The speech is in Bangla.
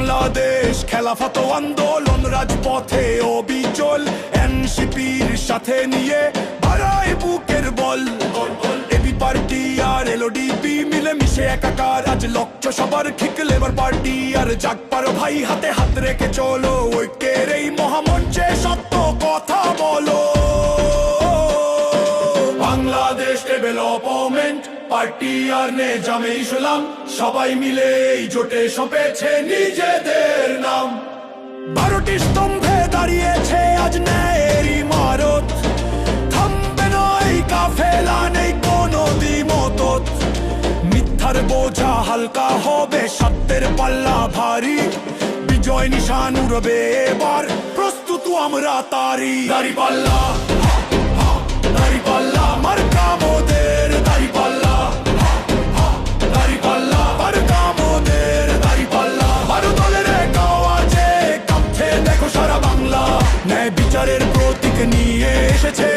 বাংলাদেশ খেলাফত আন্দোলন রাজপথে অবিচল, এনসিপির সাথে নিয়ে বাড়ায় বুকের বল। এবি পার্টি আর এলওডিপি মিলে মিশে একাকার, আজ লক্ষ্য সবার ঠিক লেবার পার্টি আর জাগপার ভাই, হাতে হাত রেখে চলো ঐক্যের এই মহামঞ্চে সত্য কথা বলো। বাংলাদেশ ডেভেলপমেন্ট পার্টি আর নেজামে ইসলাম সবাই মিলে এই জোটে সঁপেছে নিজেদের নাম। 12টি স্তম্ভে দাঁড়িয়েছে আজ ন্যায়ের ইমারত, থামবে নয় কাফেলা, নেই কোনো দ্বিমত। মিথ্যার বোঝা হালকা হবে, সত্যের পাল্লা ভারী, বিজয় নিশান উড়বে এবার, প্রস্তুত আমরা তারি। দাঁড়িপাল্লা দাঁড়িপাল্লা মার্কা মোদের, দাঁড়িপাল্লা দাঁড়িপাল্লা মার্কা মোদের, দাঁড়িপাল্লা 12 দলের এক আওয়াজে কাঁপছে দেখো সারা বাংলা। ন্যায় বিচারের প্রতীক নিয়ে এসেছে